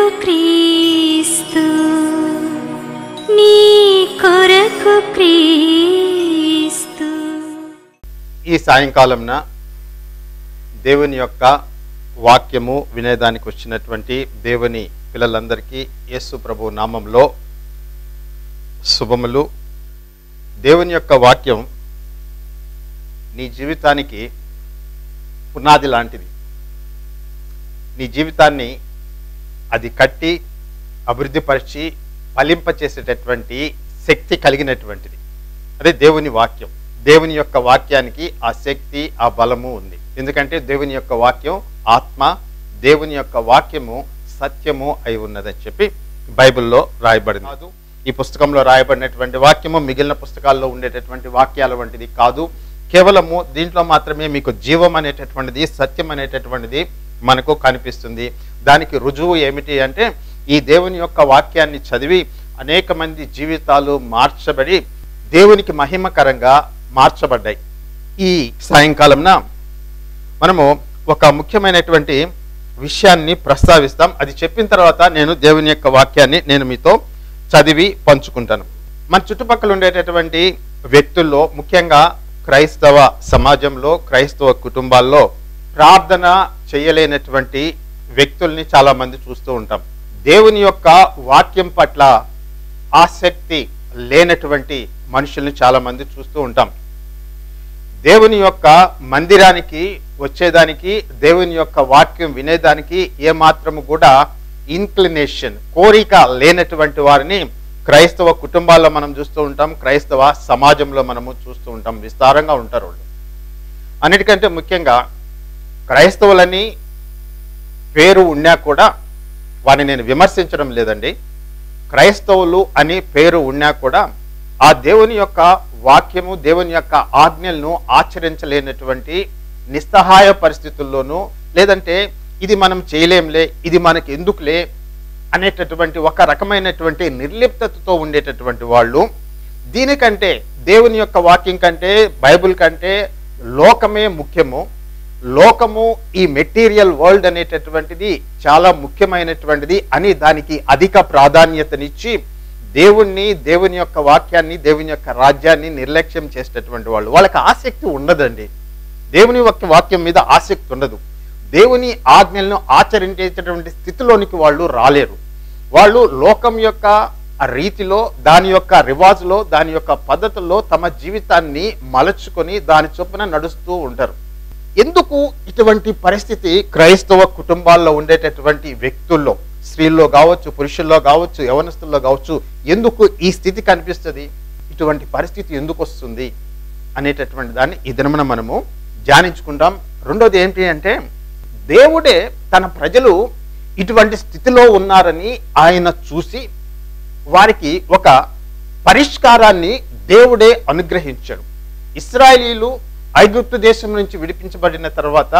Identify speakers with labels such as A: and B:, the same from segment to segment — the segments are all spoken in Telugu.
A: కొరకు క్రీస్తు, నీ కొరకు క్రీస్తు.
B: ఈ సాయంకాలంన దేవుని యొక్క వాక్యము వినేదానికి వచ్చినటువంటి దేవుని పిల్లలందరికీ యేసు ప్రభు నామంలో శుభములు. దేవుని యొక్క వాక్యం నీ జీవితానికి పునాది లాంటిది. నీ జీవితాన్ని అది కట్టి అభివృద్ధిపరిచి ఫలింపచేసేటటువంటి శక్తి కలిగినటువంటిది. అదే దేవుని వాక్యం. దేవుని యొక్క వాక్యానికి ఆ శక్తి, ఆ బలము ఉంది. ఎందుకంటే దేవుని యొక్క వాక్యం ఆత్మ, దేవుని యొక్క వాక్యము సత్యము అయి ఉన్నదని చెప్పి బైబిల్లో రాయబడింది. కాదు ఈ పుస్తకంలో రాయబడినటువంటి వాక్యము మిగిలిన పుస్తకాల్లో ఉండేటటువంటి వాక్యాల వంటిది కాదు. కేవలము దీంట్లో మాత్రమే మీకు జీవం అనేటటువంటిది, సత్యం అనేటటువంటిది మనకు కనిపిస్తుంది. దానికి రుజువు ఏమిటి అంటే ఈ దేవుని యొక్క వాక్యాన్ని చదివి అనేక మంది జీవితాలు మార్చబడి దేవునికి మహిమకరంగా మార్చబడ్డాయి. ఈ సాయంకాలంన మనము ఒక ముఖ్యమైనటువంటి విషయాన్ని ప్రస్తావిస్తాం. అది చెప్పిన తర్వాత నేను దేవుని యొక్క వాక్యాన్ని నేను మీతో చదివి పంచుకుంటాను. మన చుట్టుపక్కల ఉండేటటువంటి వ్యక్తుల్లో, ముఖ్యంగా క్రైస్తవ సమాజంలో, క్రైస్తవ కుటుంబాల్లో ప్రార్థన చేయలేనటువంటి వ్యక్తుల్ని చాలా మంది చూస్తూ ఉంటాం. దేవుని యొక్క వాక్యం పట్ల ఆసక్తి లేనటువంటి మనుషుల్ని చాలా మంది చూస్తూ ఉంటాం. దేవుని యొక్క మందిరానికి వచ్చేదానికి, దేవుని యొక్క వాక్యం వినేదానికి ఏమాత్రము కూడా ఇన్క్లినేషన్, కోరిక లేనటువంటి వారిని క్రైస్తవ కుటుంబాల్లో మనం చూస్తూ ఉంటాం. క్రైస్తవ సమాజంలో మనము చూస్తూ ఉంటాం. విస్తారంగా ఉంటారు వాళ్ళు. అన్నిటికంటే ముఖ్యంగా క్రైస్తవులని పేరు ఉన్నా కూడా, వారిని నేను విమర్శించడం లేదండి, క్రైస్తవులు అని పేరు ఉన్నా కూడా ఆ దేవుని యొక్క వాక్యము, దేవుని యొక్క ఆజ్ఞలను ఆచరించలేనటువంటి నిస్సహాయ పరిస్థితుల్లోనూ, లేదంటే ఇది మనం చేయలేంలే, ఇది మనకి ఎందుకులే అనేటటువంటి ఒక రకమైనటువంటి నిర్లిప్తతతో ఉండేటటువంటి వాళ్ళు, దీనికంటే దేవుని యొక్క వాక్యం కంటే, బైబిల్ కంటే లోకమే ముఖ్యము, లోకము, ఈ మెటీరియల్ వరల్డ్ అనేటటువంటిది చాలా ముఖ్యమైనటువంటిది అని దానికి అధిక ప్రాధాన్యతనిచ్చి దేవుణ్ణి, దేవుని యొక్క వాక్యాన్ని, దేవుని యొక్క రాజ్యాన్ని నిర్లక్ష్యం చేసేటటువంటి వాళ్ళు, వాళ్ళకి ఆసక్తి ఉండదండి. దేవుని యొక్క వాక్యం మీద ఆసక్తి ఉండదు. దేవుని ఆజ్ఞలను ఆచరించేటటువంటి స్థితిలోనికి వాళ్ళు రాలేరు. వాళ్ళు లోకం యొక్క రీతిలో, దాని యొక్క రివాజులో, దాని యొక్క పద్ధతుల్లో తమ జీవితాన్ని మలచుకొని దాని చొప్పున నడుస్తూ ఉంటారు. ఎందుకు ఇటువంటి పరిస్థితి క్రైస్తవ కుటుంబాల్లో ఉండేటటువంటి వ్యక్తుల్లో, స్త్రీల్లో కావచ్చు, పురుషుల్లో కావచ్చు, యవనస్తుల్లో కావచ్చు, ఎందుకు ఈ స్థితి కనిపిస్తుంది, ఇటువంటి పరిస్థితి ఎందుకు వస్తుంది అనేటటువంటి దాన్ని ఈ దినమున మనము ధ్యానించుకుంటాం. రెండోది ఏంటి అంటే, దేవుడే తన ప్రజలు ఇటువంటి స్థితిలో ఉన్నారని ఆయన చూసి వారికి ఒక పరిష్కారాన్ని దేవుడే అనుగ్రహించాడు. ఇశ్రాయేలీలు ఐగుప్తు దేశం నుంచి విడిపించబడిన తర్వాత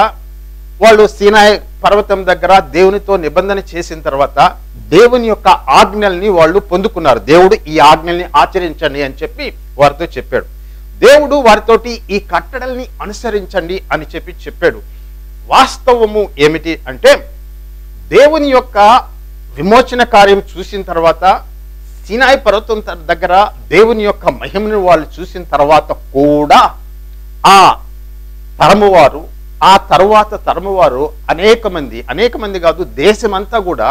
B: వాళ్ళు సీనాయి పర్వతం దగ్గర దేవునితో నిబంధన చేసిన తర్వాత దేవుని యొక్క ఆజ్ఞల్ని వాళ్ళు పొందుకున్నారు. దేవుడు ఈ ఆజ్ఞల్ని ఆచరించండి అని చెప్పి వారితో చెప్పాడు. దేవుడు వారితోటి ఈ కట్టడల్ని అనుసరించండి అని చెప్పి చెప్పాడు. వాస్తవము ఏమిటి అంటే, దేవుని యొక్క విమోచన కార్యం చూసిన తర్వాత, సీనాయి పర్వతం దగ్గర దేవుని యొక్క మహిమను వాళ్ళు చూసిన తర్వాత కూడా ఆ తరమువారు, ఆ తరువాత తరమువారు అనేక మంది కాదు, దేశమంతా కూడా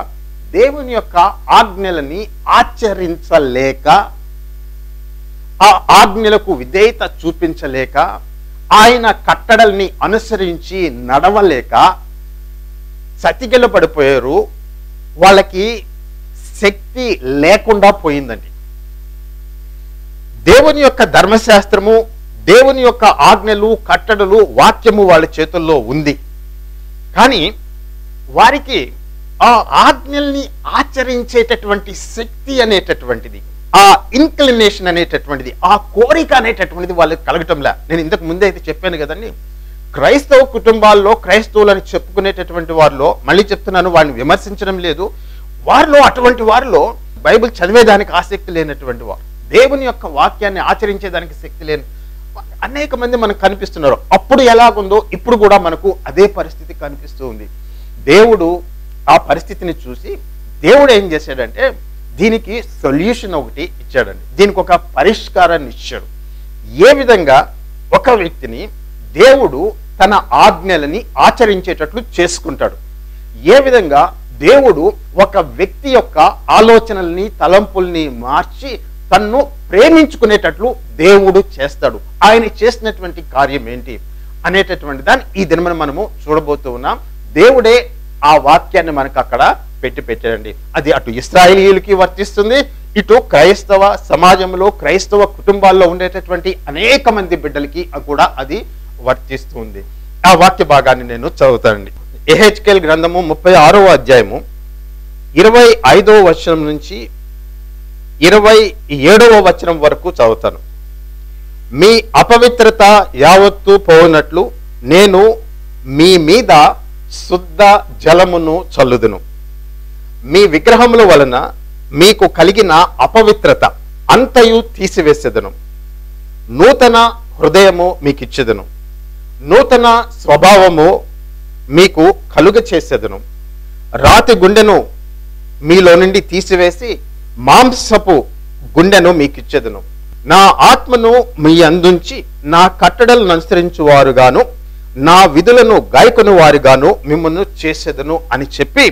B: దేవుని యొక్క ఆజ్ఞలని ఆచరించలేక, ఆ ఆజ్ఞలకు విధేయత చూపించలేక, ఆయన కట్టడల్ని అనుసరించి నడవలేక సతికిల పడిపోయారు. వాళ్ళకి శక్తి లేకుండా పోయిందండి. దేవుని యొక్క ధర్మశాస్త్రము, దేవుని యొక్క ఆజ్ఞలు, కట్టడలు, వాక్యము వాళ్ళ చేతుల్లో ఉంది. కానీ వారికి ఆ ఆజ్ఞల్ని ఆచరించేటటువంటి శక్తి అనేటటువంటిది, ఆ ఇన్క్లినేషన్ అనేటటువంటిది, ఆ కోరిక అనేటటువంటిది వాళ్ళకి కలగటంలా. నేను ఇంతకు ముందే అయితే చెప్పాను కదండి, క్రైస్తవ కుటుంబాల్లో క్రైస్తవులని చెప్పుకునేటటువంటి వారిలో, మళ్ళీ చెప్తున్నాను, వారిని విమర్శించడం లేదు, వారిలో అటువంటి వారిలో బైబిల్ చదివేదానికి ఆసక్తి లేనటువంటి వారు, దేవుని యొక్క వాక్యాన్ని ఆచరించేదానికి శక్తి లేని అనేక మంది మనకు కనిపిస్తున్నారు. అప్పుడు ఎలాగుందో ఇప్పుడు కూడా మనకు అదే పరిస్థితి కనిపిస్తూ ఉంది. దేవుడు ఆ పరిస్థితిని చూసి దేవుడు ఏం చేశాడంటే దీనికి సొల్యూషన్ ఒకటి ఇచ్చాడండి. దీనికి ఒక పరిష్కారాన్ని ఇచ్చాడు. ఏ విధంగా ఒక వ్యక్తిని దేవుడు తన ఆజ్ఞలని ఆచరించేటట్లు చేసుకుంటాడు, ఏ విధంగా దేవుడు ఒక వ్యక్తి యొక్క ఆలోచనల్ని తలంపుల్ని మార్చి తన్ను ప్రేమించుకునేటట్లు దేవుడు చేస్తాడు. ఆయన చేసినటువంటి కార్యం ఏంటి అనేటటువంటి దాన్ని ఈ దినమున మనము చూడబోతూ ఉన్నాం. దేవుడే ఆ వాక్యాన్ని మనకు అక్కడ పెట్టాడండి. అది అటు ఇశ్రాయేలీయులకి వర్తిస్తుంది, ఇటు క్రైస్తవ సమాజంలో క్రైస్తవ కుటుంబాల్లో ఉండేటటువంటి అనేక మంది బిడ్డలకి కూడా అది వర్తిస్తుంది. ఆ వాక్య భాగాన్ని నేను చదువుతానండి. యెహెజ్కేలు గ్రంథము 36వ అధ్యాయము 25వ వచనం నుంచి 27వ వచనం వరకు చదువుతాను. మీ అపవిత్రత యావత్తు పోవునట్లు నేను మీ మీద శుద్ధ జలమును చల్లుదును. మీ విగ్రహముల వలన మీకు కలిగిన అపవిత్రత అంతయు తీసివేసేదను. నూతన హృదయము మీకు ఇచ్చేదను, నూతన స్వభావము మీకు కలుగ చేసేదను. రాతి గుండెను మీలో నుండి తీసివేసి మాంసపు గుండెను మీకు ఇచ్చేదను. నా ఆత్మను మీ అందుంచి నా కట్టడలను అనుసరించువారుగాను నా విధులను గాయకుని వారుగాను మిమ్మల్ని చేసేదను అని చెప్పి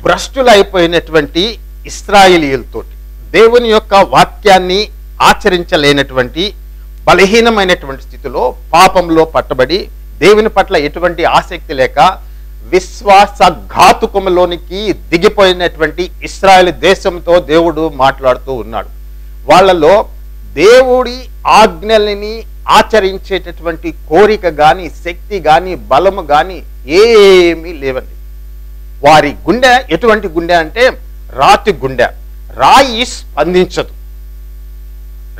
B: భ్రష్టులైపోయినటువంటి ఇశ్రాయేలీయులతోటి దేవుని యొక్క వాక్యాన్ని ఆచరించలేనటువంటి బలహీనమైనటువంటి స్థితిలో పాపంలో పట్టబడి దేవుని పట్ల ఎటువంటి ఆసక్తి లేక విశ్వాసఘాతుకములోనికి దిగిపోయినటువంటి ఇశ్రాయేలు దేశంతో దేవుడు మాట్లాడుతూ ఉన్నాడు. వాళ్ళలో దేవుడి ఆజ్ఞలని ఆచరించేటటువంటి కోరిక గాని శక్తి గాని బలము గాని ఏమీ లేవండి. వారి గుండె ఎటువంటి గుండె అంటే రాతి గుండె. రాయి స్పందించదు.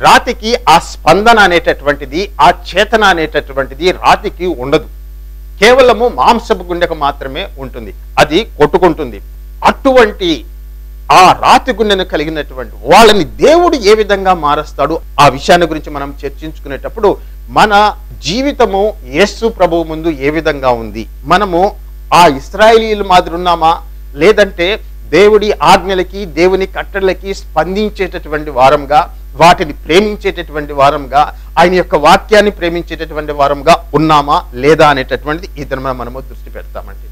B: రాతికి ఆ స్పందన అనేటటువంటిది, ఆ చేతన అనేటటువంటిది రాతికి ఉండదు. కేవలము మాంసపు గుండెకు మాత్రమే ఉంటుంది, అది కొట్టుకుంటుంది. అటువంటి ఆ రాతి గుండెను కలిగినటువంటి వాళ్ళని దేవుడు ఏ విధంగా మారుస్తాడు ఆ విషయాన్ని గురించి మనం చర్చించుకునేటప్పుడు మన జీవితము యేసు ప్రభువు ముందు ఏ విధంగా ఉంది, మనము ఆ ఇశ్రాయేలీయుల మాదిరి ఉన్నామా, లేదంటే దేవుడి ఆజ్ఞలకి దేవుని కట్టడలకి స్పందించేటటువంటి వారంగా, వాటిని ప్రేమించేటటువంటి వారంగా, ఆయన యొక్క వాక్యాన్ని ప్రేమించేటటువంటి వారంగా ఉన్నామా లేదా అనేటటువంటిది ఈ దినం మనము దృష్టి పెడతామండి.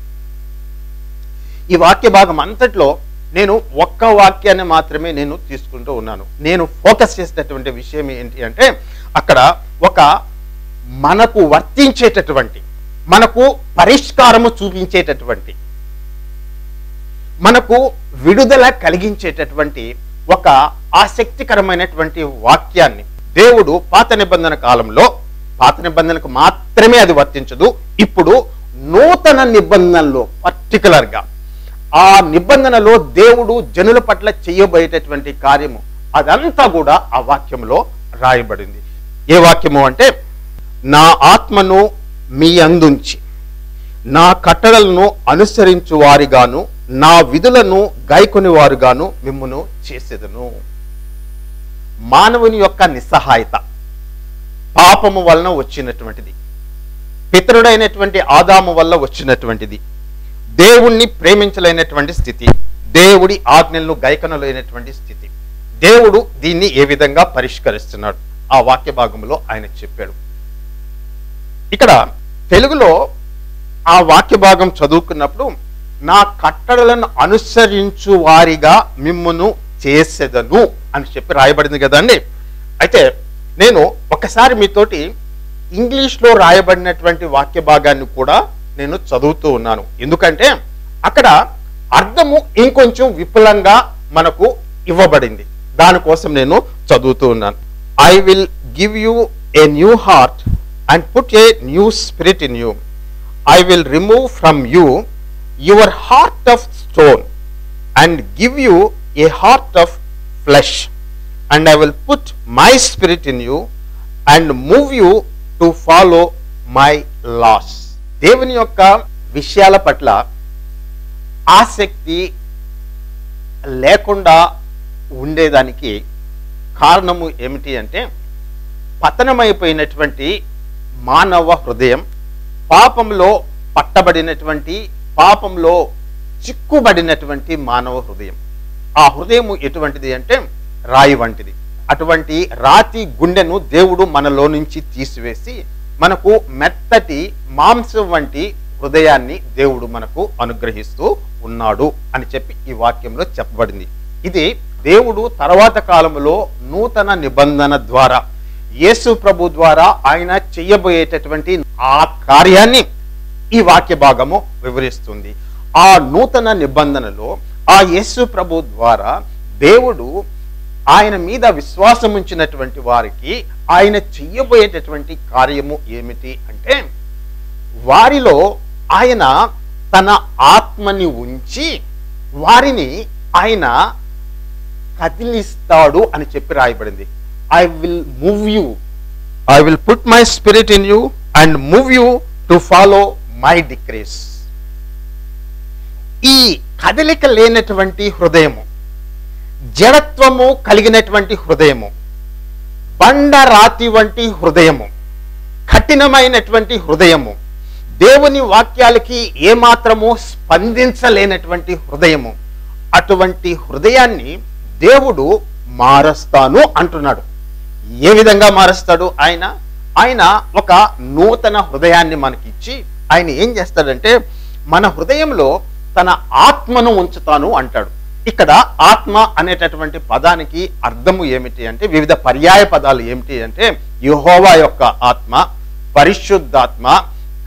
B: ఈ వాక్య భాగం అంతట్లో నేను ఒక్క వాక్యాన్ని మాత్రమే నేను తీసుకుంటూ ఉన్నాను. నేను ఫోకస్ చేసేటటువంటి విషయం ఏంటి అంటే అక్కడ ఒక మనకు వర్తించేటటువంటి, మనకు పరిష్కారము చూపించేటటువంటి, మనకు విడుదల కలిగించేటటువంటి ఒక ఆసక్తికరమైనటువంటి వాక్యాన్ని దేవుడు పాత నిబంధన కాలంలో, పాత నిబంధనకు మాత్రమే అది వర్తించదు, ఇప్పుడు నూతన నిబంధనలో పర్టికులర్గా ఆ నిబంధనలో దేవుడు జనుల పట్ల చేయబోయేటటువంటి కార్యము అదంతా కూడా ఆ వాక్యంలో రాయబడింది. ఏ వాక్యము అంటే నా ఆత్మను మీ అందుంచి నా కట్టడలను అనుసరించు వారిగాను నా విధులను గైకొని వారుగాను మిమ్మును చేసేదను. మానవుని యొక్క నిస్సహాయత పాపము వలన వచ్చినటువంటిది, పితరుడైనటువంటి ఆదాము వల్ల వచ్చినటువంటిది, దేవుణ్ణి ప్రేమించలేనటువంటి స్థితి, దేవుడి ఆజ్ఞలను గైకొనలేనటువంటి స్థితి. దేవుడు దీన్ని ఏ విధంగా పరిష్కరిస్తున్నాడు ఆ వాక్య భాగంలో ఆయన చెప్పాడు. ఇక్కడ తెలుగులో ఆ వాక్య భాగం చదువుకున్నప్పుడు నా కట్టడలను అనుసరించు వారిగా మిమ్మును చేసేదను అని చెప్పి రాయబడింది కదండి. అయితే నేను ఒకసారి మీతోటి ఇంగ్లీష్లో రాయబడినటువంటి వాక్య భాగాన్ని కూడా నేను చదువుతూ ఉన్నాను. ఎందుకంటే అక్కడ అర్థము ఇంకొంచెం విపులంగా మనకు ఇవ్వబడింది, దానికోసం నేను చదువుతూ ఉన్నాను. I will give you a new heart and put a new spirit in you. I will remove from you your heart of stone and give you a heart of flesh and I will put my spirit in you and move you to follow my laws. దేవుని యొక్క విషయాల పట్ల ఆసక్తి లేకుండా ఉండేదానికి కారణము ఏమిటి అంటే పతనమైపోయినటువంటి మానవ హృదయం, పాపంలో పట్టబడినటువంటి, పాపంలో చిక్కుబడినటువంటి మానవ హృదయం. ఆ హృదయం ఎటువంటిది అంటే రాయి వంటిది. అటువంటి రాతి గుండెను దేవుడు మనలో నుంచి తీసివేసి మనకు మెత్తటి మాంసం వంటి హృదయాన్ని దేవుడు మనకు అనుగ్రహిస్తూ ఉన్నాడు అని చెప్పి ఈ వాక్యంలో చెప్పబడింది. ఇది దేవుడు తర్వాత కాలంలో నూతన నిబంధన ద్వారా యేసు ప్రభు ద్వారా ఆయన చెయ్యబోయేటటువంటి ఆ కార్యాన్ని ఈ వాక్య భాగము వివరిస్తుంది. ఆ నూతన నిబంధనలో ఆ యేసు ప్రభు ద్వారా దేవుడు ఆయన మీద విశ్వాసం ఉంచినటువంటి వారికి ఆయన చెయ్యబోయేటటువంటి కార్యము ఏమిటి అంటే, వారిలో ఆయన తన ఆత్మని ఉంచి వారిని ఆయన కదిలిస్తాడు అని చెప్పి రాయబడింది. I will move you, I will put my spirit in you and move you to follow my decrease. ఈ కదలిక లేనటువంటి హృదయము, జడత్వము కలిగినటువంటి హృదయము, బండరాతి వంటి హృదయము, కఠినమైనటువంటి హృదయము, దేవుని వాక్యాలకి ఏమాత్రము స్పందించలేనటువంటి హృదయము, అటువంటి హృదయాన్ని దేవుడు మారుస్తాను అంటున్నాడు. ఏ విధంగా మారుస్తాడు? ఆయన ఒక నూతన హృదయాన్ని మనకిచ్చి ఆయన ఏం చేస్తాడంటే మన హృదయంలో తన ఆత్మను ఉంచుతాను అంటాడు. ఇక్కడ ఆత్మ అనేటటువంటి పదానికి అర్థము ఏమిటి అంటే, వివిధ పర్యాయ పదాలు ఏమిటి అంటే, యెహోవా యొక్క ఆత్మ, పరిశుద్ధాత్మ,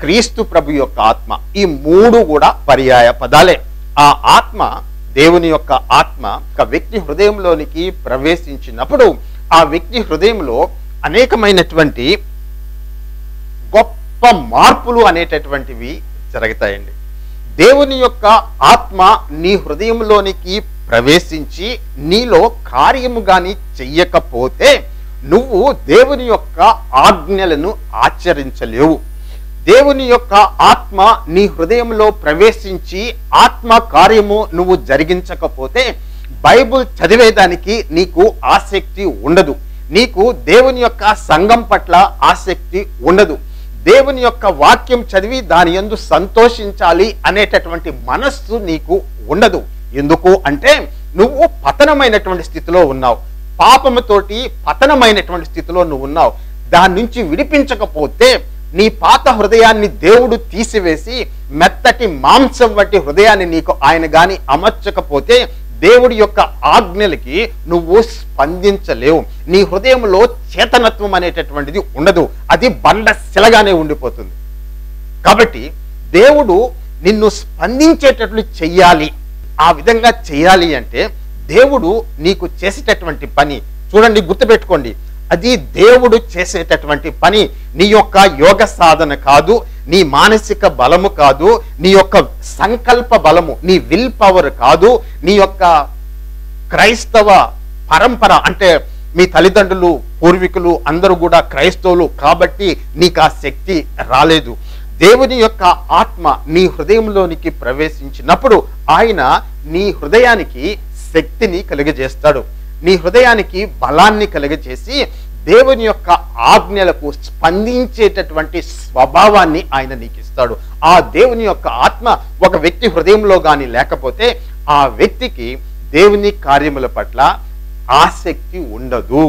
B: క్రీస్తు ప్రభు యొక్క ఆత్మ. ఈ మూడు కూడా పర్యాయ పదాలే. ఆ ఆత్మ, దేవుని యొక్క ఆత్మ ఒక వ్యక్తి హృదయంలోనికి ప్రవేశించినప్పుడు ఆ వ్యక్తి హృదయంలో అనేకమైనటువంటి గొప్ప మార్పులు అనేటటువంటివి జరుగుతాయండి. దేవుని యొక్క ఆత్మ నీ హృదయంలోనికి ప్రవేశించి నీలో కార్యము గాని చెయ్యకపోతే నువ్వు దేవుని యొక్క ఆజ్ఞలను ఆచరించలేవు. దేవుని యొక్క ఆత్మ నీ హృదయంలో ప్రవేశించి ఆత్మ కార్యము నువ్వు జరిగించకపోతే బైబుల్ చదివేదానికి నీకు ఆసక్తి ఉండదు. నీకు దేవుని యొక్క సంఘం పట్ల ఆసక్తి ఉండదు. దేవుని యొక్క వాక్యం చదివి దాని యందు సంతోషించాలి అనేటటువంటి మనస్సు నీకు ఉండదు. ఎందుకు అంటే నువ్వు పతనమైనటువంటి స్థితిలో ఉన్నావు. పాపముతోటి పతనమైనటువంటి స్థితిలో నువ్వు ఉన్నావు. దాని నుంచి విడిపించకపోతే నీ పాత హృదయాన్ని దేవుడు తీసివేసి మెత్తటి మాంసం వంటి హృదయాన్ని నీకు ఆయన గాని అమర్చకపోతే దేవుడి యొక్క ఆజ్ఞలకి నువ్వు స్పందించలేవు. నీ హృదయంలో చేతనత్వం అనేటటువంటిది ఉండదు. అది బండ శిలగానే ఉండిపోతుంది. కాబట్టి దేవుడు నిన్ను స్పందించేటట్లు చెయ్యాలి. ఆ విధంగా చెయ్యాలి అంటే దేవుడు నీకు చేసేటటువంటి పని చూడండి, గుర్తుపెట్టుకోండి, అది దేవుడు చేసేటటువంటి పని. నీ యొక్క యోగ సాధన కాదు, నీ మానసిక బలము కాదు, నీ యొక్క సంకల్ప బలము, నీ విల్ పవర్ కాదు, నీ యొక్క క్రైస్తవ పరంపర అంటే మీ తల్లిదండ్రులు పూర్వీకులు అందరూ కూడా క్రైస్తవులు కాబట్టి నీకు ఆ శక్తి రాలేదు. దేవుని యొక్క ఆత్మ నీ హృదయంలోనికి ప్రవేశించినప్పుడు ఆయన నీ హృదయానికి శక్తిని కలుగజేస్తాడు. నీ హృదయానికి బలాన్ని కలుగజేసి దేవుని యొక్క ఆజ్ఞలకు స్పందించేటటువంటి స్వభావాన్ని ఆయన నీకు ఇస్తాడు. ఆ దేవుని యొక్క ఆత్మ ఒక వ్యక్తి హృదయంలో గాని లేకపోతే ఆ వ్యక్తికి దేవుని కార్యముల పట్ల ఆసక్తి ఉండదు.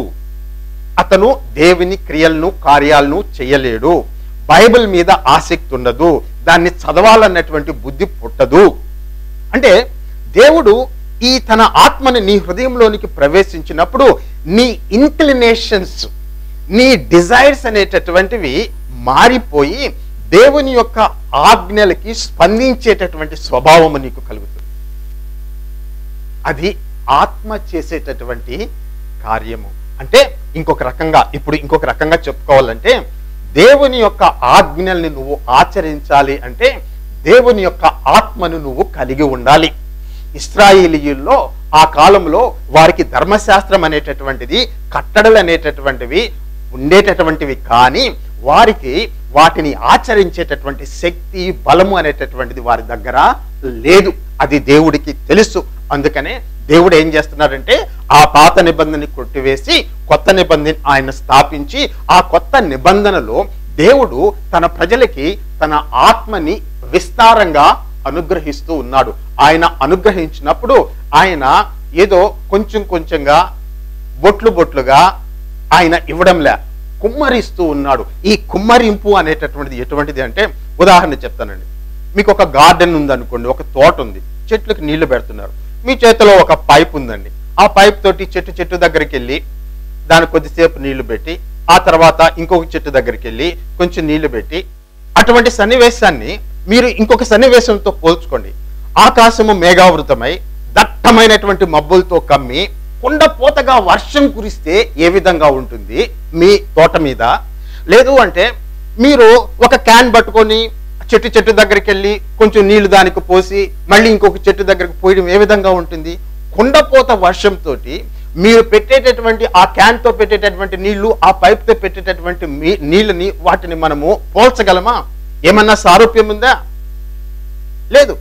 B: అతను దేవుని క్రియలను కార్యాలను చేయలేడు. బైబిల్ మీద ఆసక్తి ఉండదు. దాన్ని చదవాలన్నటువంటి బుద్ధి పుట్టదు. అంటే దేవుడు ఈ తన ఆత్మని నీ హృదయంలోనికి ప్రవేశించినప్పుడు నీ ఇంక్లినేషన్స్, నీ డిజైర్స్ అనేటటువంటివి మారిపోయి దేవుని యొక్క ఆజ్ఞలకి స్పందించేటటువంటి స్వభావము నీకు కలుగుతుంది. అది ఆత్మ చేసేటటువంటి కార్యము. అంటే ఇంకొక రకంగా చెప్పుకోవాలంటే దేవుని యొక్క ఆజ్ఞల్ని నువ్వు ఆచరించాలి అంటే దేవుని యొక్క ఆత్మను నువ్వు కలిగి ఉండాలి. ఇశ్రాయేలీయుల్లో ఆ కాలంలో వారికి ధర్మశాస్త్రం అనేటటువంటిది, కట్టడలు అనేటటువంటివి ఉండేటటువంటివి, కానీ వారికి వాటిని ఆచరించేటటువంటి శక్తి బలము అనేటటువంటిది వారి దగ్గర లేదు. అది దేవుడికి తెలుసు. అందుకనే దేవుడు ఏం చేస్తున్నాడంటే ఆ పాత నిబంధనని కొట్టివేసి కొత్త నిబంధన ఆయన స్థాపించి ఆ కొత్త నిబంధనలో దేవుడు తన ప్రజలకి తన ఆత్మని విస్తారంగా అనుగ్రహిస్తూ ఉన్నాడు. ఆయన అనుగ్రహించినప్పుడు ఆయన ఏదో కొంచెం కొంచెంగా బొట్లు బొట్లుగా ఆయన ఇవ్వడంలే, కుమ్మరిస్తూ ఉన్నాడు. ఈ కుమ్మరింపు అనేటటువంటిది ఎటువంటిది అంటే, ఉదాహరణ చెప్తానండి. మీకు ఒక గార్డెన్ ఉందనుకోండి, ఒక తోట ఉంది, చెట్లకు నీళ్లు పెడుతున్నారు. మీ చేతిలో ఒక పైప్ ఉందండి. ఆ పైప్ తోటి చెట్టు దగ్గరికి వెళ్ళి దానికి కొద్దిసేపు నీళ్లు పెట్టి, ఆ తర్వాత ఇంకొక చెట్టు దగ్గరికి వెళ్ళి కొంచెం నీళ్లు పెట్టి, అటువంటి సన్నివేశాన్ని మీరు ఇంకొక సన్నివేశంతో పోల్చుకోండి. ఆకాశము మేఘావృతమై దట్టమైనటువంటి మబ్బులతో కమ్మి కుండపోతగా వర్షం కురిస్తే ఏ విధంగా ఉంటుంది మీ తోట మీద? లేదు అంటే మీరు ఒక క్యాన్ పట్టుకొని చెట్టు దగ్గరికి వెళ్ళి కొంచెం నీళ్లు దానికి పోసి మళ్ళీ ఇంకొక చెట్టు దగ్గరికి పోయడం ఏ విధంగా ఉంటుంది? కుండపోత వర్షంతో మీరు పెట్టేటటువంటి ఆ క్యాన్ తో పెట్టేటటువంటి నీళ్లు, ఆ పైప్ తో పెట్టేటటువంటి నీళ్ళని వాటిని మనము పోల్చగలమా? ఏమన్నా సారూప్యం ఉందా? లేదు.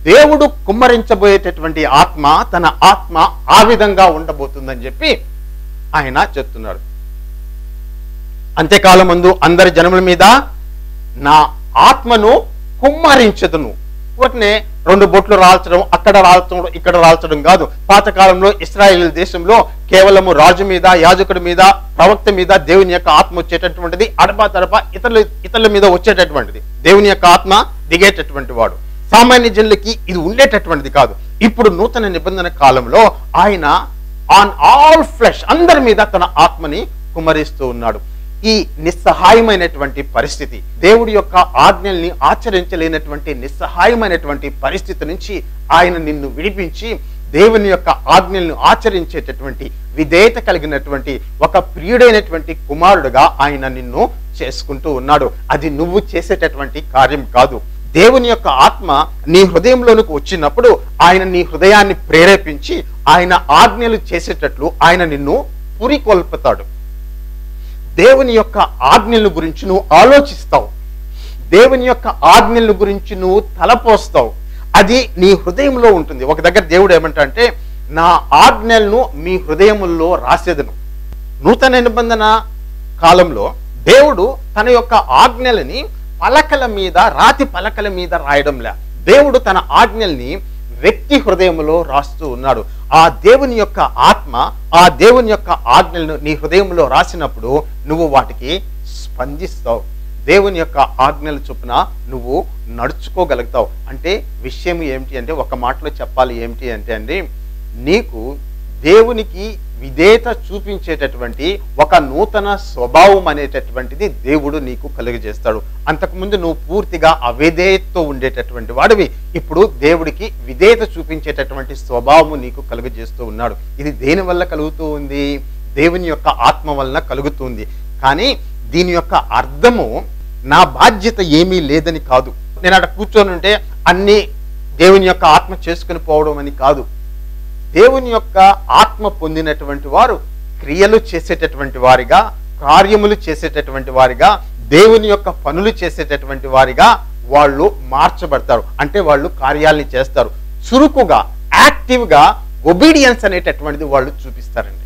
B: దేవుడు కుమ్మరించబోయేటటువంటి ఆత్మ, తన ఆత్మ ఆ విధంగా ఉండబోతుందని చెప్పి ఆయన చెప్తున్నాడు. అంత్యకాలమందు అందరి జనముల మీద నా ఆత్మను కుమ్మరించదును. వాటినే 2 బొట్లు రాల్చడం, అక్కడ రాల్చడం, ఇక్కడ రాల్చడం కాదు. పాతకాలంలో ఇశ్రాయేల్ దేశంలో కేవలము రాజు మీద, యాజకుడి మీద, ప్రవక్త మీద దేవుని యొక్క ఆత్మ వచ్చేటటువంటిది. అడపా తడపా ఇతరుల మీద వచ్చేటటువంటిది. దేవుని యొక్క ఆత్మ దిగేటటువంటి వాడు. సామాన్య జనులకి ఇది ఉండేటటువంటిది కాదు. ఇప్పుడు నూతన నిబంధన కాలంలో ఆయన ఆన్ ఆల్ ఫ్లెష్, అందరి మీద తన ఆత్మని కుమ్మరిస్తూ ఉన్నాడు. ఈ నిస్సహాయమైనటువంటి పరిస్థితి, దేవుడి యొక్క ఆజ్ఞల్ని ఆచరించలేనటువంటి నిస్సహాయమైనటువంటి పరిస్థితి నుంచి ఆయన నిన్ను విడిపించి దేవుని యొక్క ఆజ్ఞలను ఆచరించేటటువంటి విధేయత కలిగినటువంటి ఒక ప్రియుడైనటువంటి కుమారుడుగా ఆయన నిన్ను చేసుకుంటూ ఉన్నాడు. అది నువ్వు చేసేటటువంటి కార్యం కాదు. దేవుని యొక్క ఆత్మ నీ హృదయంలోనికి వచ్చినప్పుడు ఆయన నీ హృదయాన్ని ప్రేరేపించి ఆయన ఆజ్ఞలు చేసేటట్లు ఆయన నిన్ను పురికొల్పుతాడు. దేవుని యొక్క ఆజ్ఞల గురించి నువ్వు ఆలోచిస్తావు. దేవుని యొక్క ఆజ్ఞల గురించి నువ్వు తలపోస్తావు. అది నీ హృదయంలో ఉంటుంది. ఒక దగ్గర దేవుడు ఏమంటే, నా ఆజ్ఞలను మీ హృదయముల్లో రాసేదను. నూతన నిబంధన కాలంలో దేవుడు తన యొక్క ఆజ్ఞలని పలకల మీద, రాతి పలకల మీద రాయడంలే. దేవుడు తన ఆజ్ఞల్ని వ్యక్తి హృదయంలో రాస్తూ ఉన్నాడు. ఆ దేవుని యొక్క ఆత్మ, ఆ దేవుని యొక్క ఆజ్ఞలను నీ హృదయంలో రాసినప్పుడు నువ్వు వాటికి స్పందిస్తావు. దేవుని యొక్క ఆజ్ఞల చొప్పున నువ్వు నడుచుకోగలుగుతావు. అంటే విషయం ఏమిటి అంటే, ఒక మాటలో చెప్పాలి ఏమిటి అంటే అండి, నీకు దేవునికి విధేయత చూపించేటటువంటి ఒక నూతన స్వభావం అనేటటువంటిది దేవుడు నీకు కలుగజేస్తాడు. అంతకుముందు నువ్వు పూర్తిగా అవిధేయతతో ఉండేటటువంటి వాడివి. ఇప్పుడు దేవుడికి విధేయత చూపించేటటువంటి స్వభావము నీకు కలుగజేస్తూ ఉన్నాడు. ఇది దేని వల్ల కలుగుతూ ఉంది? దేవుని యొక్క ఆత్మ వలన కలుగుతుంది. కానీ దీని యొక్క అర్థము నా బాధ్యత ఏమీ లేదని కాదు. నేను అక్కడ కూర్చొని ఉంటే అన్ని దేవుని యొక్క ఆత్మ చేసుకుని పోవడం అని కాదు. దేవుని యొక్క ఆత్మ పొందినటువంటి వారు క్రియలు చేసేటటువంటి వారిగా, కార్యములు చేసేటటువంటి వారిగా, దేవుని యొక్క పనులు చేసేటటువంటి వారిగా వాళ్ళు మార్చబడతారు. అంటే వాళ్ళు కార్యాలని చేస్తారు. చురుకుగా, యాక్టివ్గా ఒబీడియన్స్ అనేటటువంటిది వాళ్ళు చూపిస్తారండి.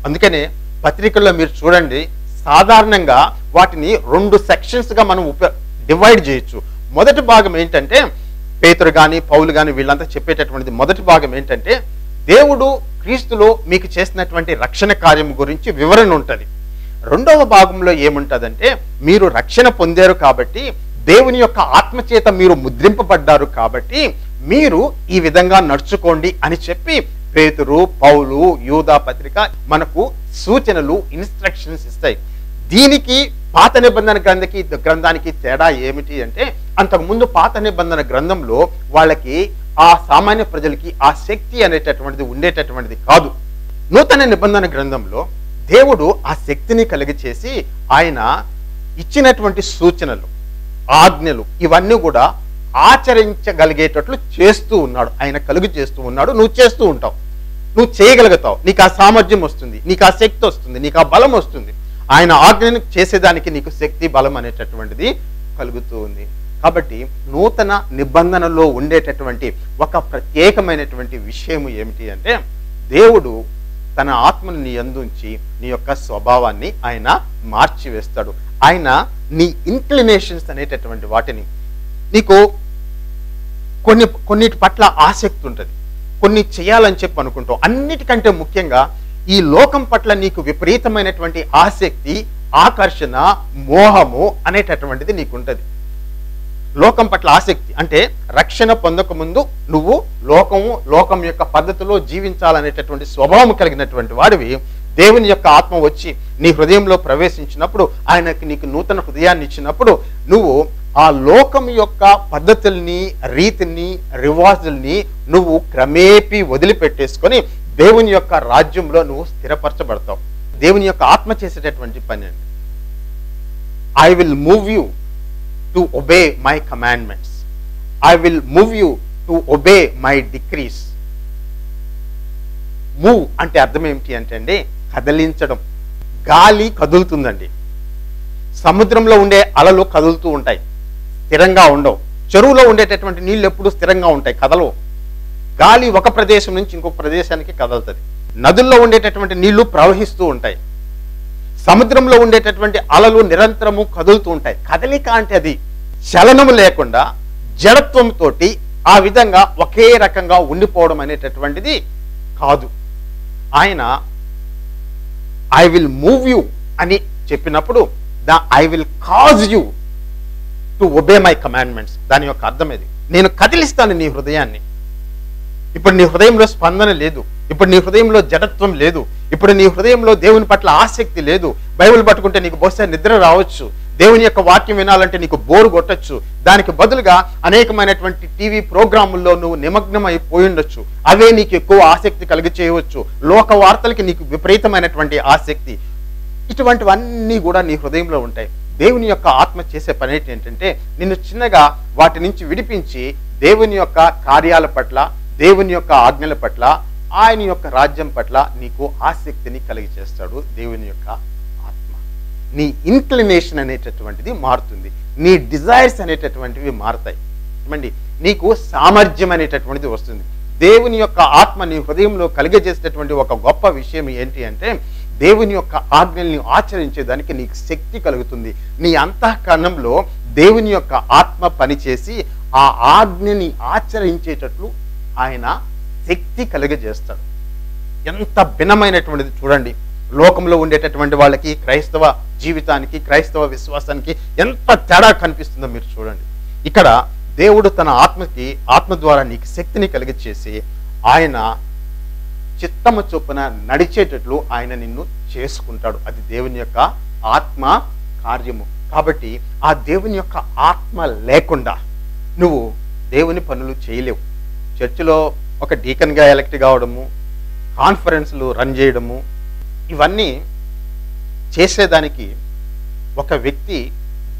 B: అందుకనే పత్రికల్లో మీరు చూడండి, సాధారణంగా వాటిని 2 సెక్షన్స్గా మనం డివైడ్ చేయొచ్చు. మొదటి భాగం ఏంటంటే, పేతురు కానీ పౌలు కానీ వీళ్ళంతా చెప్పేటటువంటిది మొదటి భాగం ఏంటంటే, దేవుడు క్రీస్తులో మీకు చేసినటువంటి రక్షణ కార్యం గురించి వివరణ ఉంటుంది. రెండవ భాగంలో ఏముంటుందంటే, మీరు రక్షణ పొందారు కాబట్టి, దేవుని యొక్క ఆత్మచేత మీరు ముద్రింపబడ్డారు కాబట్టి మీరు ఈ విధంగా నడుచుకోండి అని చెప్పి పేతురు, పౌలు, యూదా పత్రిక మనకు సూచనలు, ఇన్స్ట్రక్షన్స్ ఇస్తాయి. దీనికి పాత నిబంధన గ్రంథానికి తేడా ఏమిటి అంటే, అంతకుముందు పాత నిబంధన గ్రంథంలో వాళ్ళకి, ఆ సామాన్య ప్రజలకి ఆ శక్తి అనేటటువంటిది ఉండేటటువంటిది కాదు. నూతన నిబంధన గ్రంథంలో దేవుడు ఆ శక్తిని కలిగచేసి ఆయన ఇచ్చినటువంటి సూచనలు, ఆజ్ఞలు ఇవన్నీ కూడా ఆచరించగలిగేటట్లు చేస్తూ ఉన్నాడు. ఆయన కలుగు చేస్తూ ఉన్నాడు. నువ్వు చేస్తూ ఉంటావు, నువ్వు చేయగలుగుతావు. నీకు ఆ సామర్థ్యం వస్తుంది, నీకు ఆ శక్తి వస్తుంది, నీకు ఆ బలం వస్తుంది. ఆయన ఆజ్ఞను చేసేదానికి నీకు శక్తి, బలం అనేటటువంటిది కలుగుతూ ఉంది. కాబట్టి నూతన నిబంధనలో ఉండేటటువంటి ఒక ప్రత్యేకమైనటువంటి విషయం ఏమిటి అంటే, దేవుడు తన ఆత్మను నీ యందుంచి నీ యొక్క స్వభావాన్ని ఆయన మార్చివేస్తాడు. ఆయన నీ ఇంక్లినేషన్స్ అనేటటువంటి వాటిని, నీకు కొన్నిటి పట్ల ఆసక్తి ఉంటుంది, కొన్ని చేయాలని చెప్పి అనుకుంటావు. అన్నిటికంటే ముఖ్యంగా ఈ లోకం పట్ల నీకు విపరీతమైనటువంటి ఆసక్తి, ఆకర్షణ, మోహము అనేటటువంటిది నీకుంటది. లోకం పట్ల ఆసక్తి అంటే రక్షణ పొందక ముందు నువ్వు లోకం యొక్క పద్ధతిలో జీవించాలనేటటువంటి స్వభావం కలిగినటువంటి వాడివి. దేవుని యొక్క ఆత్మ వచ్చి నీ హృదయంలో ప్రవేశించినప్పుడు, ఆయనకి నీకు నూతన హృదయాన్ని ఇచ్చినప్పుడు, నువ్వు ఆ లోకం యొక్క పద్ధతుల్ని, రీతిని, రివాజుల్ని నువ్వు క్రమేపీ వదిలిపెట్టేసుకొని దేవుని యొక్క రాజ్యంలో నువ్వు స్థిరపరచబడతావు. దేవుని యొక్క ఆత్మ చేసేటటువంటి పని అండి. I will move you to obey my commandments. I will move you to obey my decrease. Move అంటే అర్థం ఏమిటి అంటే అండి, కదిలించడం. గాలి కదులుతుందండి. సముద్రంలో ఉండే అలలు కదులుతూ ఉంటాయి, స్థిరంగా ఉండవు. చెరువులో ఉండేటటువంటి నీళ్ళు ఎప్పుడు స్థిరంగా ఉంటాయి, కదలవు. గాలి ఒక ప్రదేశం నుంచి ఇంకొక ప్రదేశానికి కదులుతుంది. నదుల్లో ఉండేటటువంటి నీళ్లు ప్రవహిస్తూ ఉంటాయి. సముద్రంలో ఉండేటటువంటి అలలు నిరంతరము కదులుతూ ఉంటాయి. కదలిక అంటే అది చలనము లేకుండా జడత్వంతో ఆ విధంగా ఒకే రకంగా ఉండిపోవడం అనేటటువంటిది కాదు. ఆయన ఐ విల్ మూవ్ యూ అని చెప్పినప్పుడు I will cause you to obey my commandments. దాని యొక్క అర్థం ఇది. నేను కదిలిస్తాను నీ హృదయాన్ని. ఇప్పుడు నీ హృదయంలో స్పందన లేదు, ఇప్పుడు నీ హృదయంలో జడత్వం లేదు, ఇప్పుడు నీ హృదయంలో దేవుని పట్ల ఆసక్తి లేదు. బైబిల్ పట్టుకుంటే నీకు బహుశా నిద్ర రావచ్చు, దేవుని యొక్క వాక్యం వినాలంటే నీకు బోరు కొట్టచ్చు. దానికి బదులుగా అనేకమైనటువంటి టీవీ ప్రోగ్రాముల్లో నువ్వు నిమగ్నమైపోయి ఉండొచ్చు. అవే నీకు ఎక్కువ ఆసక్తి కలిగి చేయవచ్చు. లోక వార్తలకి నీకు విపరీతమైనటువంటి ఆసక్తి. ఇటువంటివన్నీ కూడా నీ హృదయంలో ఉంటాయి. దేవుని యొక్క ఆత్మ చేసే పని ఏంటంటే నిన్ను చిన్నగా వాటి నుంచి విడిపించి దేవుని యొక్క కార్యాల పట్ల, దేవుని యొక్క ఆజ్ఞల పట్ల, ఆయన యొక్క రాజ్యం పట్ల నీకు ఆసక్తిని కలిగి చేస్తాడు. దేవుని యొక్క ఆత్మ నీ ఇన్క్లినేషన్ అనేటటువంటిది మారుతుంది, నీ డిజైర్స్ అనేటటువంటివి మారుతాయి. ఏమండి, నీకు సామర్థ్యం అనేటటువంటిది వస్తుంది. దేవుని యొక్క ఆత్మ నీ హృదయంలో కలిగజేసేటటువంటి ఒక గొప్ప విషయం ఏంటి అంటే దేవుని యొక్క ఆజ్ఞల్ని ఆచరించేదానికి నీకు శక్తి కలుగుతుంది. నీ అంతఃకరణంలో దేవుని యొక్క ఆత్మ పనిచేసి ఆ ఆజ్ఞని ఆచరించేటట్లు ఆయన శక్తి కలిగజేస్తాడు. ఎంత భిన్నమైనటువంటిది చూడండి. లోకంలో ఉండేటటువంటి వాళ్ళకి, క్రైస్తవ జీవితానికి, క్రైస్తవ విశ్వాసానికి ఎంత తేడా కనిపిస్తుందో మీరు చూడండి. ఇక్కడ దేవుడు తన ఆత్మ ద్వారా నీకు శక్తిని కలిగచేసి ఆయన చిత్తము చొప్పున నడిచేటట్లు ఆయన నిన్ను చేసుకుంటాడు. అది దేవుని యొక్క ఆత్మ కార్యము. కాబట్టి ఆ దేవుని యొక్క ఆత్మ లేకుండా నువ్వు దేవుని పనులు చేయలేవు. చర్చిలో ఒక డీకన్గా ఎలక్ట్ కావడము, కాన్ఫరెన్స్లు రన్ చేయడము, ఇవన్నీ చేసేదానికి ఒక వ్యక్తి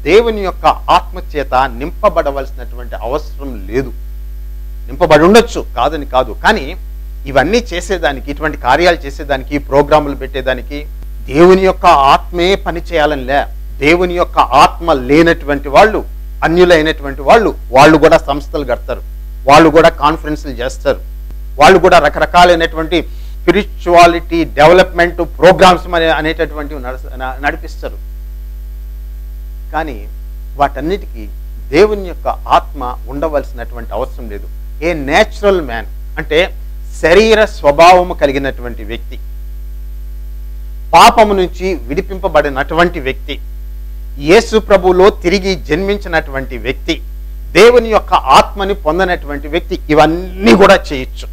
B: దేవుని యొక్క ఆత్మ చేత నింపబడవలసినటువంటి అవసరం లేదు. నింపబడి ఉండొచ్చు, కాదని కాదు, కానీ ఇవన్నీ చేసేదానికి, ఇటువంటి కార్యాలు చేసేదానికి, ప్రోగ్రాములు పెట్టేదానికి దేవుని యొక్క ఆత్మే పని చేయాలని లే. దేవుని యొక్క ఆత్మ లేనటువంటి వాళ్ళు, అన్యులైనటువంటి వాళ్ళు కూడా సంస్థలు కడతారు, వాళ్ళు కూడా కాన్ఫరెన్స్లు చేస్తారు, వాళ్ళు కూడా రకరకాలైనటువంటి స్పిరిచువాలిటీ డెవలప్మెంట్ ప్రోగ్రామ్స్ అనేటటువంటివి నడిపిస్తారు. కానీ వాటన్నిటికీ దేవుని యొక్క ఆత్మ ఉండవలసినటువంటి అవసరం లేదు. ఏ నేచురల్ మ్యాన్ అంటే శరీర స్వభావము కలిగినటువంటి వ్యక్తి, పాపము నుంచి విడిపింపబడినటువంటి వ్యక్తి, యేసు ప్రభువులో తిరిగి జన్మించినటువంటి వ్యక్తి, దేవుని యొక్క ఆత్మని పొందినటువంటి వ్యక్తి ఇవన్నీ కూడా చేయొచ్చు.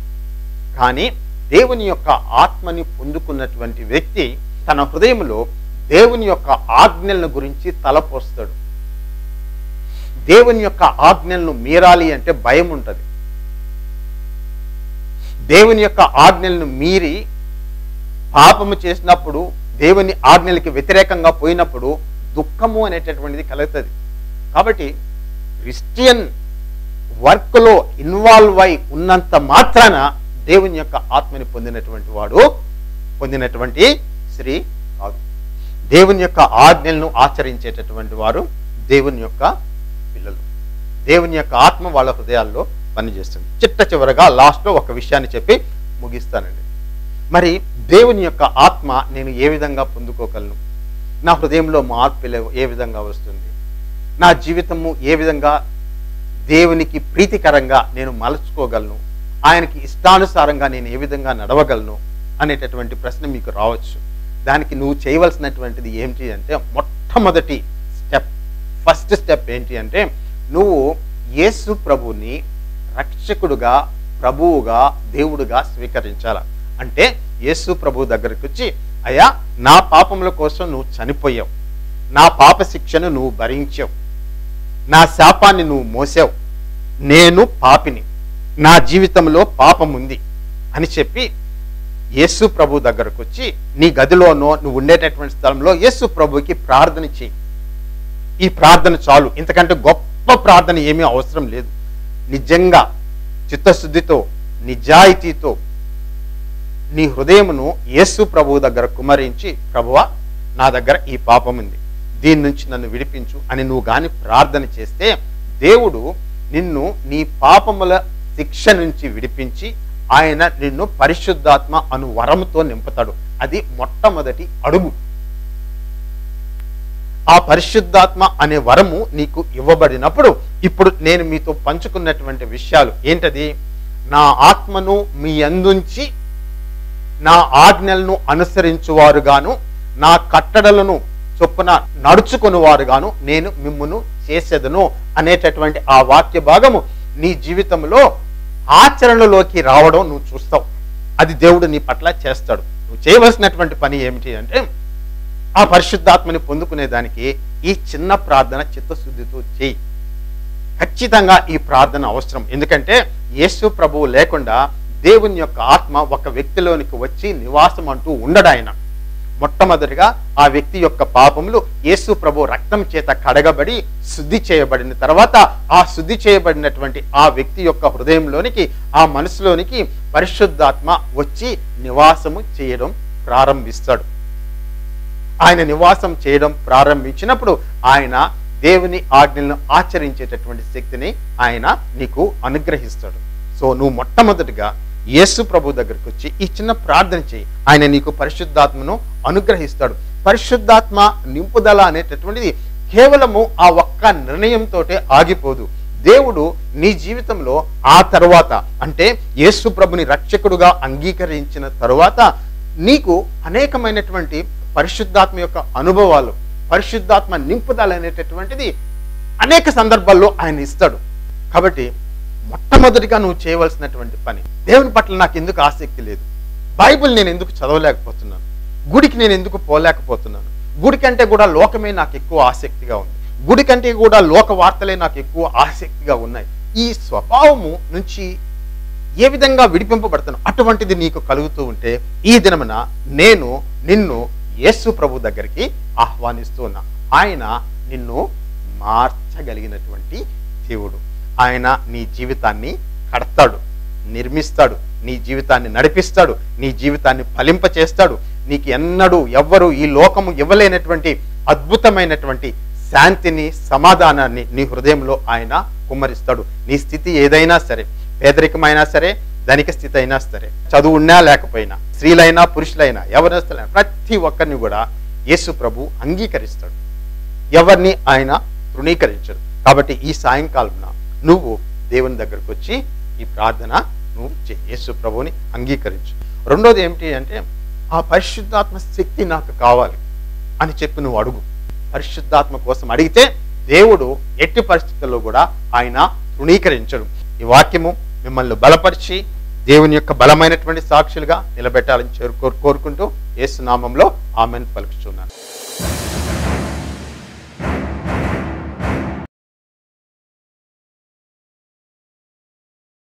B: కానీ దేవుని యొక్క ఆత్మని పొందుకున్నటువంటి వ్యక్తి తన హృదయంలో దేవుని యొక్క ఆజ్ఞలను గురించి తలపోస్తాడు. దేవుని యొక్క ఆజ్ఞలను మీరాలి అంటే భయం ఉంటుంది. దేవుని యొక్క ఆజ్ఞలను మీరి పాపము చేసినప్పుడు, దేవుని ఆజ్ఞలకి వ్యతిరేకంగా పోయినప్పుడు దుఃఖము అనేటటువంటిది కలుగుతుంది. కాబట్టి క్రిస్టియన్ వర్క్లో ఇన్వాల్వ్ అయి ఉన్నంత మాత్రాన దేవుని యొక్క ఆత్మని పొందినటువంటి వాడు, పొందినటువంటి స్త్రీ కాదు. దేవుని యొక్క ఆజ్ఞలను ఆచరించేటటువంటి వారు దేవుని యొక్క పిల్లలు. దేవుని యొక్క ఆత్మ వాళ్ళ హృదయాల్లో పనిచేస్తుంది. చివరగా లాస్ట్లో ఒక విషయాన్ని చెప్పి ముగిస్తానండి. మరి దేవుని యొక్క ఆత్మ నేను ఏ విధంగా పొందుకోగలను? నా హృదయంలో మార్పు ఏ విధంగా వస్తుంది? నా జీవితము ఏ విధంగా దేవునికి ప్రీతికరంగా నేను మలుచుకోగలను, ఆయనకి ఇష్టానుసారంగా నేను ఏ విధంగా నడవగలను అనేటటువంటి ప్రశ్న మీకు రావచ్చు. దానికి నువ్వు చేయవలసినటువంటిది ఏంటి అంటే, మొట్టమొదటి స్టెప్, ఫస్ట్ స్టెప్ ఏంటి అంటే, నువ్వు యేసు ప్రభుని రక్షకుడుగా, ప్రభువుగా, దేవుడుగా స్వీకరించాల. అంటే యేసు ప్రభు దగ్గరికి వచ్చి, అయ్యా నా పాపముల కోసం నువ్వు చనిపోయావు, నా పాప శిక్షను నువ్వు భరించావు, నా శాపాన్ని నువ్వు మోసావు, నేను పాపిని, నా జీవితంలో పాపం ఉంది అని చెప్పి యేసు ప్రభు దగ్గరకు వచ్చి నీ గదిలోనో నువ్వు ఉండేటటువంటి స్థలంలో యేసు ప్రభుకి ప్రార్థన చేయి. ఈ ప్రార్థన చాలు, ఇంతకంటే గొప్ప ప్రార్థన ఏమీ అవసరం లేదు. నిజంగా చిత్తశుద్ధితో, నిజాయితీతో నీ హృదయమును యేసు ప్రభువు దగ్గర కుమ్మరించి, ప్రభువా నా దగ్గర ఈ పాపం ఉంది, దీని నుంచి నన్ను విడిపించు అని నువ్వు గాని ప్రార్థన చేస్తే, దేవుడు నిన్ను నీ పాపముల శిక్ష నుంచి విడిపించి ఆయన నిన్ను పరిశుద్ధాత్మ అను వరముతో నింపుతాడు. అది మొట్టమొదటి అడుగు. ఆ పరిశుద్ధాత్మ అనే వరము నీకు ఇవ్వబడినప్పుడు ఇప్పుడు నేను మీతో పంచుకున్నటువంటి విషయాలు ఏంటది? నా ఆత్మను మీ అందుంచి నా ఆజ్ఞలను అనుసరించువారుగాను, నా కట్టడలను చొప్పున నడుచుకునివారుగాను నేను మిమ్మును చేసేదను అనేటటువంటి ఆ వాక్య భాగము నీ జీవితంలో ఆచరణలోకి రావడం నువ్వు చూస్తావు. అది దేవుడు నీ పట్ల చేస్తాడు. నువ్వు చేయవలసినటువంటి పని ఏమిటి అంటే, ఆ పరిశుద్ధాత్మని పొందుకునేదానికి ఈ చిన్న ప్రార్థన చిత్తశుద్ధితో చేయి. ఖచ్చితంగా ఈ ప్రార్థన అవసరం. ఎందుకంటే యేసు ప్రభువు లేకుండా దేవుని యొక్క ఆత్మ ఒక వ్యక్తిలోనికి వచ్చి నివాసం అంటూ ఉండడు. ఆయన మొట్టమొదటిగా ఆ వ్యక్తి యొక్క పాపములు యేసు ప్రభు రక్తం చేత కడగబడి శుద్ధి చేయబడిన తర్వాత ఆ శుద్ధి చేయబడినటువంటి ఆ వ్యక్తి యొక్క హృదయంలోనికి, ఆ మనసులోనికి పరిశుద్ధాత్మ వచ్చి నివాసము చేయడం ప్రారంభిస్తాడు. ఆయన నివాసం చేయడం ప్రారంభించినప్పుడు ఆయన దేవుని ఆజ్ఞలను ఆచరించేటటువంటి శక్తిని ఆయన నీకు అనుగ్రహిస్తాడు. సో నువ్వు మొట్టమొదటిగా యేసు ప్రభు దగ్గరికి వచ్చి ఈ చిన్న ప్రార్థన చేయి. ఆయన నీకు పరిశుద్ధాత్మను అనుగ్రహిస్తాడు. పరిశుద్ధాత్మ నింపుదల అనేటటువంటిది కేవలము ఆ ఒక్క నిర్ణయంతో ఆగిపోదు. దేవుడు నీ జీవితంలో ఆ తర్వాత, అంటే యేసు ప్రభుని రక్షకుడుగా అంగీకరించిన తరువాత నీకు అనేకమైనటువంటి పరిశుద్ధాత్మ యొక్క అనుభవాలు, పరిశుద్ధాత్మ నింపుదల అనేటటువంటిది అనేక సందర్భాల్లో ఆయన ఇస్తాడు. కాబట్టి మొట్టమొదటిగా నువ్వు చేయవలసినటువంటి పని, దేవుని పట్ల నాకు ఎందుకు ఆసక్తి లేదు, బైబిల్ నేను ఎందుకు చదవలేకపోతున్నాను, గుడికి నేను ఎందుకు పోలేకపోతున్నాను, గుడి కంటే కూడా లోకమే నాకు ఎక్కువ ఆసక్తిగా ఉంది, గుడి కంటే కూడా లోక వార్తలే నాకు ఎక్కువ ఆసక్తిగా ఉన్నాయి, ఈ స్వభావము నుంచి ఏ విధంగా విడిపింపబడతాను అటువంటిది నీకు కలుగుతూ ఉంటే ఈ దినమున నేను నిన్ను యేసు ప్రభు దగ్గరికి ఆహ్వానిస్తూ ఉన్నా. ఆయన నిన్ను మార్చగలిగినటువంటి దేవుడు. ఆయన నీ జీవితాన్ని కడతాడు, నిర్మిస్తాడు, నీ జీవితాన్ని నడిపిస్తాడు, నీ జీవితాన్ని ఫలింపచేస్తాడు. నీకు ఎన్నడూ ఎవ్వరూ ఈ లోకము ఇవ్వలేనటువంటి అద్భుతమైనటువంటి శాంతిని, సమాధానాన్ని నీ హృదయంలో ఆయన కుమ్మరిస్తాడు. నీ స్థితి ఏదైనా సరే, పేదరికమైనా సరే, ధనిక స్థితి అయినా సరే, చదువు ఉన్నా లేకపోయినా, స్త్రీలైనా పురుషులైనా, యవనస్తులైనా, ప్రతి ఒక్కరిని కూడా యేసు ప్రభు అంగీకరిస్తాడు. ఎవరిని ఆయన తృణీకరించడు. కాబట్టి ఈ సాయంకాలం నువ్వు దేవుని దగ్గరకు వచ్చి ఈ ప్రార్థన నువ్వు యేసు ప్రభువుని అంగీకరించు. రెండోది ఏమిటి అంటే, ఆ పరిశుద్ధాత్మ శక్తి నాకు కావాలి అని చెప్పి నువ్వు అడుగు. పరిశుద్ధాత్మ కోసం అడిగితే దేవుడు ఎట్టి పరిస్థితుల్లో కూడా ఆయన తృణీకరించడు. ఈ వాక్యము మిమ్మల్ని బలపరిచి దేవుని యొక్క బలమైనటువంటి సాక్షులుగా నిలబెట్టాలని కోరుకుంటూ యేసు నామంలో ఆమెన్ పలుకుతున్నాను.